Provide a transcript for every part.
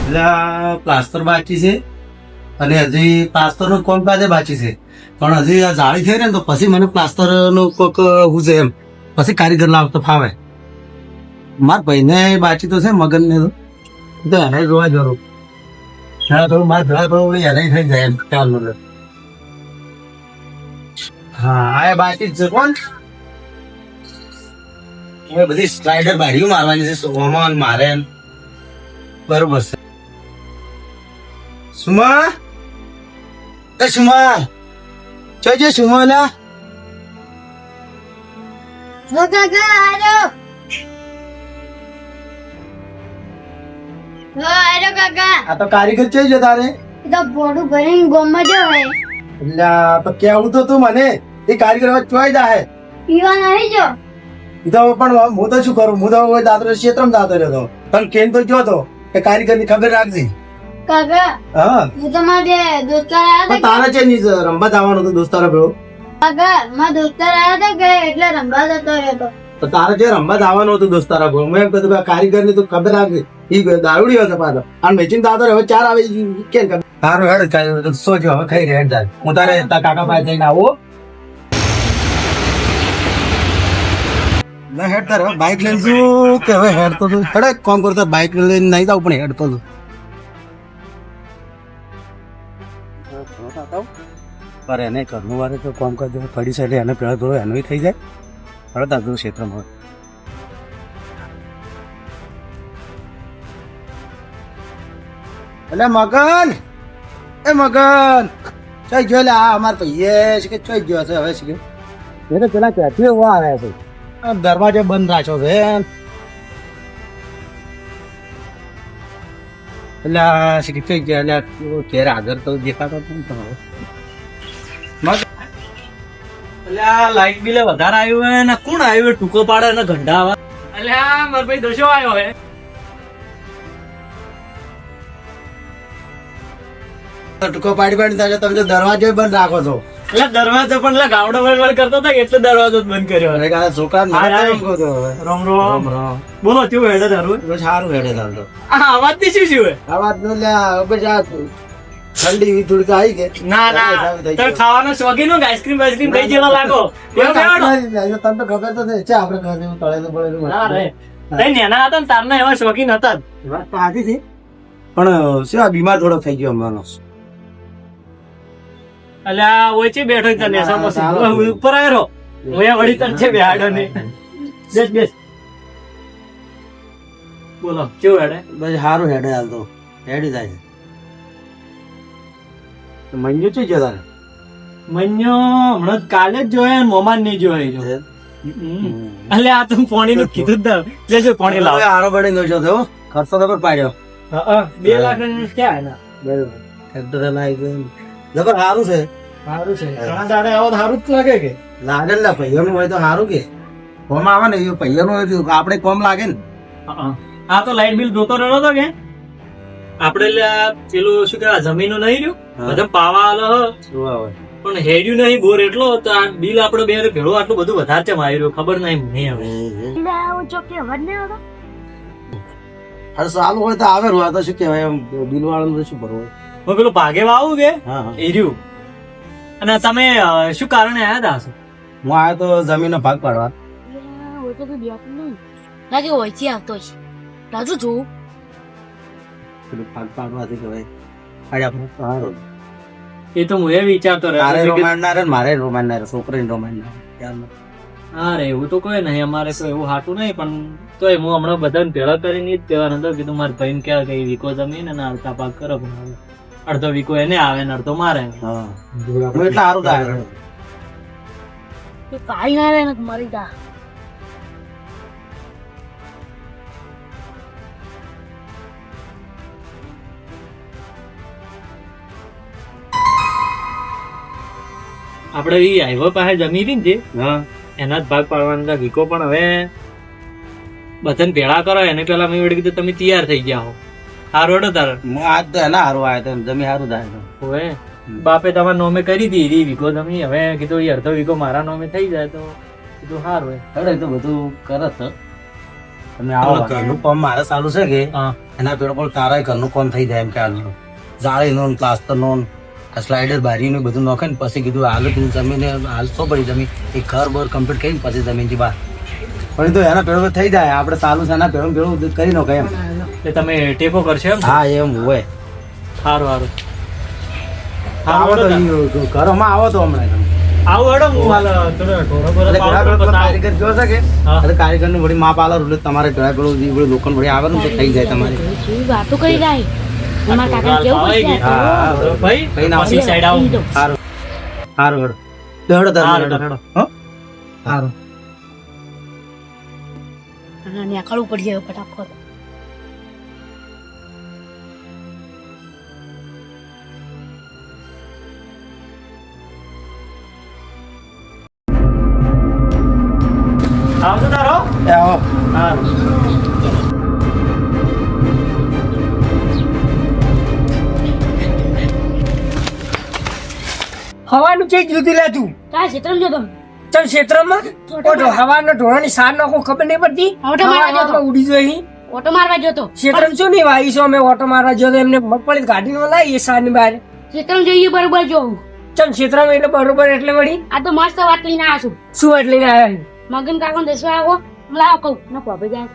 એટલે પ્લાસ્ટર બાકી છે અને હજી પ્લાસ્ટર નું કામકાજ બાકી છે, પણ હજી આ જાળી થઈ ને તો પછી મને પ્લાસ્ટર નું કોક હું છે એમ પછી કારીગર લાવતો ફાવે. મારા ભાઈને બાકી તો છે મગન ને તો એને જોવા જરૂર થોડું મારે ભેળા થોડું એને થઈ જાય એમ ખ્યાલ મતલબ. હા આ બાકી જ છે કોણ હવે બધી સ્લાઇડર બારીઓ મારવાની છે સોમાં મારે બરોબર છે. સુમા એ સુમા જોજે સુમા લા કાકા આરો કાકા આ તો કારીગર છે જો તારે તો બોડું ભરીને ગોમાં જો હે એટલે તો કેવું તો તું મને એ કારીગર હવે ચોઈ જાય પીવા નહીં જો એ તો પણ હું તો શું કરું, હું તો દાદરો ક્ષેત્રમાં દાતો રહ્યો તને કેમ તો જો તો કે કારીગર ની ખબર રાખજે. કાકા હા હું તમારે દોસ્તાર આવ્યા પણ તારે છે ની રમવા જવાનું હતું દોસ્તારો ભેળો, કાકા મારા દોસ્તાર આવ્યા હતા કે એટલે રમવા જતો રહેતો. તો તારે જે રમવા જવાનું હતું દોસ્તારા ભેળો હું એમ કીધું કે કારીગર ની તું ખબર રાખજે ઈ દારૂડી હશે પાછો અને મેચિંગ દાદો હવે 4 આવે કેમ ખબર. તારું હેડ સોજો હવે ખાઈ રે હેડ જાય હું તારે કાકા પાસે જઈને આવું ના હેડ તારે બાઇક લઈને શું કે હવે હેડ તો હેડ એક કામ કરતો બાઇક લઈને નહીં જાવ પણ હેડ તો પર એને ઘરનું વારે તો કામ કરજો ફરી સાઈડે એને પેલા થોડો એનો થઈ જાય હવે તારું ક્ષેત્રમાં એટલે મગન એ મગન ચોઈ ગયો લે આ અમાર પૈયે છે કે ચોઈ ગયો છે હવે છે કે એને પેલા ક્યાંથી એવો આવ્યા છે આ દરવાજો બંધ રાખ્યો છે એટલે આ છે કે ચોઈ ગયા એટલે ઘેર આગળ તો દેખાતો જ નહીં તમારો મગન એટલે આ લાઈટ બિલ વધારે આવ્યું હે ને કોણ આવ્યું ટૂંકો પાડે ને ઘંટા આવા એટલે આ મારો ભાઈ દશો આવ્યો હે ટૂંકો પાડી પાડી થાય તમે તો દરવાજો બંધ રાખો છો એટલે દરવાજો પણ એટલે ગાવડો વળવળ કરતો હતો એટલે દરવાજો જ બંધ કર્યો અરે કાકા છોકરા હા, હા. રોમ રોમ બોલો કેવું હેડે તારું સારું હેડે ચાલતો આ અવાજ થી શું શું હે આ વાત નો લે બધા ઠંડી થોડીક આવી કે ના ના તમે ખાવાનો શોખીન હો આઈસ્ક્રીમ વાઈસ્ક્રીમ કઈ જેવા લાગો કેવો કેવાડો તને તો ખબર તો છે આપણે ખાધું તળેલું બળેલું ના રે તઈ નેના હતા ને તારના એવા શોખીન હતા જ. વાત તો સાચી છે પણ શું આ બીમાર થોડો થઈ ગયો હમણાંનો એટલે આ ઓછી બેઠો છે નેસા પછી ઉપર આવ્યો ઓયા વળી તર છે બેહાડો ને બેસ બેસ બોલો કેવું હેડે બસ સારું હેડે હાલ તો હેડી જાય છે મંજુ છે જતા મન્યો હમણાં કાલે જ જોયા ને મોમાન નહીં જોયા જો એટલે આ તો પાણી નું કીધું જ લેજો પાણી લાવો આરો બળી નો જો તો ખર્ચો તો પાડ્યો 2 લાખ ક્યાં એના બરાબર હેડ લાઈ ગયો જબર સારું છે સારું છે ઘણા દાડે આવો તો સારું જ લાગે કે લાગે ને પૈયાનું હોય તો સારું કે કોમ આવે ને એ પૈયાનું હોય તો આપણે કોમ લાગે ને આ તો લાઈટ બિલ જોતો રહ્યો હતો કે આપડે પેલું શું કેવાય જમીનો નહીં રહ્યું બધા પાવા આલો શું આવે પણ હેડ્યું નહીં બોર એટલો તો આ બિલ આપડે બે ભેળો આટલું બધું વધારે ચમ આવી રહ્યું ખબર નહીં હવે અરે સારું હોય તો આવે આ તો શું કહેવાય એમ બિલ વાળાનું તો શું ભરવું હું પેલું ભાગે વાવું કે હા હા એ રહ્યું અને તમે શું કારણે આયા હતા હશો? હું આવ્યો તો જમીનનો ભાગ પાડવા લાગે ઓછી આવતો છે રાજુ જોઉં પેલું ભાગ પાડવાથી કહેવાય આજે આપણે સારું એ તો હું એ વિચારતો તારે રહ્યો રોમાનનાર ને મારે રોમાનનાર છોકરીને રોમાનનાર ત્યારનો હા રે એવું તો કોઈ નહીં અમારે તો એવું હાટું નહીં પણ તોય હું હમણાં બધાને ભેળા કરીને જ કહેવાનું હતો કીધું મારે ભાઈને કહેવાય કે વીકો જમીન અને અડધા ભાગ કરો પણ અડધો વીકો એને આવે ને અડધો મારે આવે. હા હું એટલે સારું થાય કાઈ ના રે ને મરી જા આપડે ઈ હાઈવે પાસે જમી હતી ને જે હા એના જ ભાગ પાડવાના હતા વીકો પણ હવે બધાને ભેળા કરો એને પેલા મેં વળી કીધું તમે તૈયાર થઈ ગયા હો હારું હેડો તારે હું આજ તો એના સારું આવ્યો તો જમી સારું થાય હવે બાપે તમારા નોમે કરી દીધી વીકો જમી હવે કીધું ઈ અડધો વીકો મારા નોમે થઈ જાય તો કીધું સારું હવે તો બધું કરે છે તમે આવો બોલો. ઘરનું કામ મારે ચાલુ છે કે હા એના પેલો પણ તારા ઘરનું કામ થઈ જાય એમ કે હાલનું જાળીનું પ્લાસ્ટરનું સ્લાઇડર બારીનું બધું નાખે ને પછી કીધું હાલ તું જમીન હાલ શું પડી જમીન એ ઘર બર કમ્પ્લીટ કરીને પછી જમીનથી બહાર પણ એ તો એના પેલો થઈ જાય આપણે ચાલુ છે એના પેલો પેલું કરી નાખે એમ એટલે તમે ટેકો કરશો એમ હા એમ હોય સારું સારું આવો તો ઈ ઘરમાં આવો તો હમણાં તમે. આવું હેડો હું હાલ થોડો ઢોરો બોરો એટલે પેલા પાડું પેલો પછી કારીગર કયો છે કે હા. એટલે કારીગરનું વળી માપ આલો એટલે તમારે પેલા પેલું જે બધું લોખંડ વળી આવે ને તો થઈ જાય તમારે કેવી વાતો કરી રહી તમારા કાકા આવું. કેવું આવી ગઈ. પડશે હા, હા. ભાઈ કઈ ના પછી સાઈડ આવું સારું સારું હેડો તો હેડો તારે સારું, હેડો. હેડો. હો? સારું અને નીકળવું પડશે ફટાફટ આવજો તારો એ આવો સારું હવાનું ચેક જુદી લે તું કાંઈ ક્ષેત્રમાં જો તમે ચલ ક્ષેત્રમાં ઓટો હવાનો ઢોળાની સાર નાખો ખબર નહીં પડતી ઓટો મારવા જતો. હવામાં ઉડી જોઈ ઓટો મારવા જતો ક્ષેત્રમાં શું નહીં વાઈ છો અમે ઓટો મારવા જો એમને મગફળી ગાડીમાં લાવીએ સારની બહાર ક્ષેત્રમાં જોઈએ બરોબર જોવું ચલ ક્ષેત્રમાં એટલે બરોબર એટલે વળી આ તો મસ્ત વાત લઈને આવ્યા છું શું વાત લઈને આવ્યા મગન કાકા દસવા આવો લાવો કહું ન કોપી જાય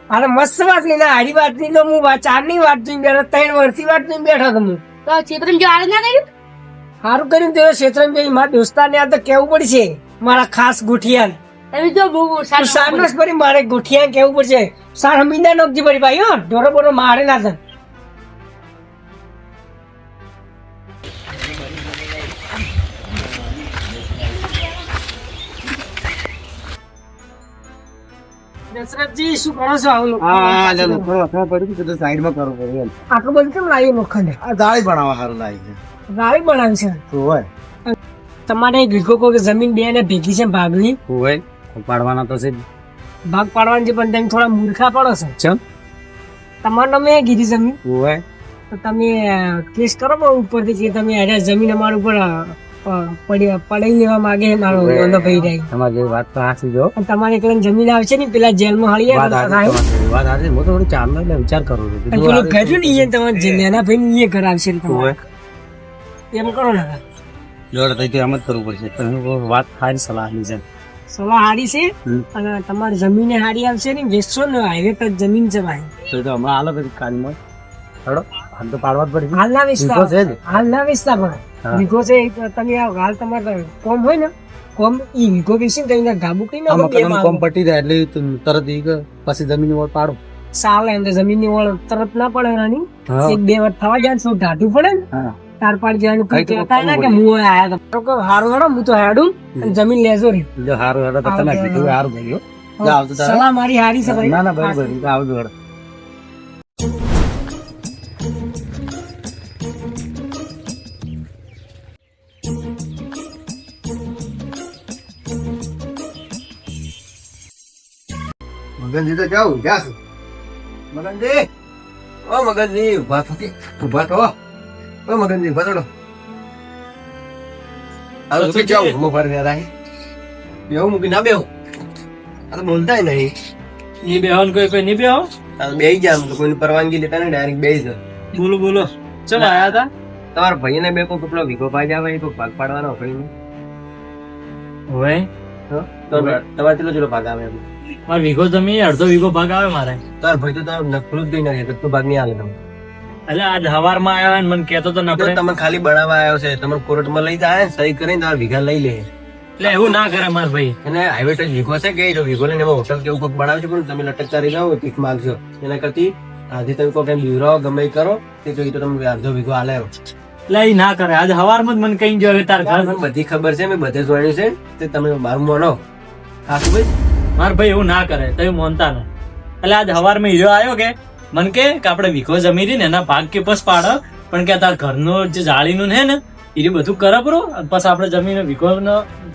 અરે મસ્ત વાત લઈને હારી વાત ની તો હું ચારની વાત જોઈને બેઠો 3 વર્ષથી વાત જોઈને બેઠો તો હું તો ક્ષેત્રમાં જો આળ ના કર્યું સારું કર્યું તે ક્ષેત્રમાં જઈ મારા દોસ્તારને આ તો કેવું પડશે મારા ખાસ ગુઠિયાન તમે જો બહુ તું સારનો જ પડી મારે ગુઠિયાન કેવું પડશે સાર મીંડા નોખજી પડી ભાઈ હો ઢોરો બોરો મારે ના થાય દશરથજી શું કરો છો આવું હા હા ચાલો થોડું અથડા પડ્યું તો સાઈડમાં કરવું પડે એમ. આટલું બધું કેમ લાવ્યું લોખંડ આ દાળી બનાવવા સારું લાગે છે રાવી બનાવી છે તો હોય તમારે એક વીઘો કોઈ જમીન બે ને ભેગી છે ભાગની હોય પાડવાના તો છે જ. ભાગ પાડવાની છે પણ તમે થોડા મૂર્ખા પડો છો ચમ તમારે નામે કીધી જમીન હોય તો તમે કેસ કરો પણ ઉપરથી કે તમે અરે જમીન અમારા ઉપર પડી લેવા માંગે છે મારો ઓલો ભાઈ જાય તમારી જે વાત તો હાચી જો અને તમારે એકલા જમીન આવશે ને પેલા જેલમાં વાત હળીએ હાચી તમારી. વાત હાચી. હું તો થોડી ચાલનો એટલે વિચાર કરું છું અને બીજું પેલું આ- ઘર છે ને એ તમારે જે નાના ભાઈ એ ઘર આવશે ને તમારે. હોય. એમ કરો ને જોડે તો એમ જ કરવું પડશે પણ હું વાત સારી સલાહની છે સલાહ હારી છે હમ. અને તમારી જમીને હારી આવશે ને વેચશો ને હાઈવે પર જમીન છે ભાઈ તો એ તો હમણાં હાલો પછી કાલમાં હેડો હાલ તો પાડવા જ પડશે હાલ ના વીઘો વેચતા છે જ. હાલ ના વેચતા પણ હા. વીઘો છે તમે આ હાલ તમારે કોમ હોય ને કોમ ઈ વીઘો વેચી ને તમે ગાબુ કઈ આ નાખો બે મકાનનું માળ. કામ પટી જાય એટલે તરત ઈ કે પછી જમીન ઉપર પાડો સાલ એમ તો જમીન ની વળ તરત ના પડે એની હા. એક બે વાર થવા જાય તો ઢાઢું પડે ને હા તાર પાડ જવાનું કઈ તો કહેતા ના કે કરવું હું આયા તો તો હારું હેડો હું તો હેડું અને જમીન લેજો રે જો હારું હેડો તો તમે આવજો, કીધું હારું થઈ ગયું જા આવજો તારે. સલાહ મારી હારી છે ભાઈ ના ના બરાબર ઈ તો આવજો હેડો મગનજી તો જાઉં ગયા છું મગનજી ઓ મગનજી ઉભા થતી ઉભા થો ઓ મગનજી ઉભા થો આ તો જાઉં હું ફરી રહ્યા બેહું મૂકી ના બેહું આ તો બોલતાય નહીં એ બેહન કોઈ નહીં બેહો આ તો બેહી ગયા તો કોઈની પરવાનગી લેતા નહીં ડાયરેક્ટ બેહી જાય બોલો બોલો ચમ આયા હતા તમારા ભાઈને બે કોઈ પેલો વિગો પાઈ જાવે એ કોઈ ભાગ પાડવાનો હોય હવે તો તમારે ચલો ભાગ આવે એમ મારે વીઘો જમીન અડધો વીઘો ભાગ આવે મારે તાર ભાઈ તો તાર નખરું જ દઈ નાખે તો ભાગ નહીં આવે તમે એટલે આજ હવારમાં આવ્યા ને મને કહેતો તો તો નપડે તમને ખાલી બનાવવા આવ્યો છે તમે કોર્ટમાં લઈ જાય સહી કરીને તમારા વીઘા લઈ લે એટલે એવું ના કરે માર ભાઈ અને હાઈવે ટચ વીઘો છે કે જો વીઘો લઈને એમાં હોટલ કે એવું કોઈક બનાવજો પણ તમે લટકતા રહી જાઓ પીક માંગશો એના કરતી આથી તમે કોઈ બીવરાવો ગમે એ કરો તે જોઈ તો તમે અડધો વીઘો હાલે એટલે એ ના કરે આજ હવારમાં જ મને કઈ જો તાર ઘર મને બધી ખબર છે મેં બધે જોડ્યું છે તે તમે બાર માનો હા શું ભાઈ માર ભાઈ એવું ના કરે તમે માનતા ને એટલે આજ હવારમાં હીરો આવ્યો કે મને કે આપણે વીઘો જમી રહી ને એના ભાગ કે બસ પાડો પણ કે તાર ઘરનું જે જાળીનું છે ને એ બધું કરે બરો પછી આપણે જમીન વીઘો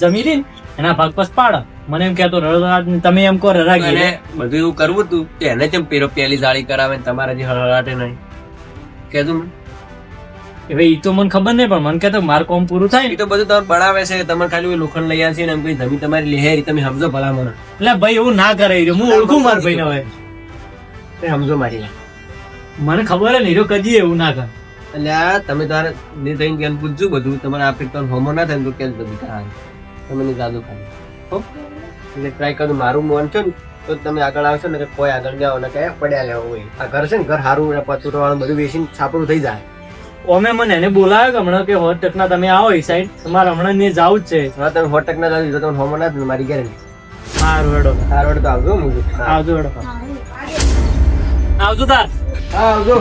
જમી રહી ને એના ભાગ બસ પાડો મને એમ કેતો તમે એમ કહો અને બધું એવું કરવું હતું કે એને કેમ પેલી જાળી કરાવે ને તમારા જે હળહળાટે નહીં કેતું હવે ઈ તો મને ખબર નહીં પણ મને કે તો મારું કામ પૂરું થાય એ તો બધું તમારે બનાવે છે, તમારે ખાલી લોખંડ લઈ આવશે ને એમ કઈ જમીન તમારી લેહેરી, તમે સમજો ભલા મને. એટલે ભાઈ એવું ના કરે હીરો. હું ઓળખું મારા ભાઈને હવે. તમે સમજો મારી વાત. મને ખબર હે ને હીરો કદી એવું ના કરે. એટલે આ તમે તારે ને થઈને કેમ પૂછજો બધું, તમારે આપણે તો હોમો ના થાય ને તો કેમ બધું કરાવે તમે ને જાદુ ખાલી હો. એટલે ટ્રાય કરું, મારું મન છે ને તો તમે આગળ આવશો ને કે કોઈ આગળ જાઓ ને કયા પડ્યા લેવો હોય. આ ઘર છે ને ઘર સારું, પતુરો વાળું બધું વેચીને છાપરું થઈ જાય. ઓમે મને એને બોલાવ્યો કે હમણાં કે 100% તમે આવો એ સાઈડ, તમારે હમણાં ને જવું જ છે. હવે તમે 100% ના જાવ તો તમે હોમો ના થાય મારી ગેરંટી. સારું હેડો. સારું તો આવજો હું. આવજો હેડો. આવજો તાર. હા આવજો.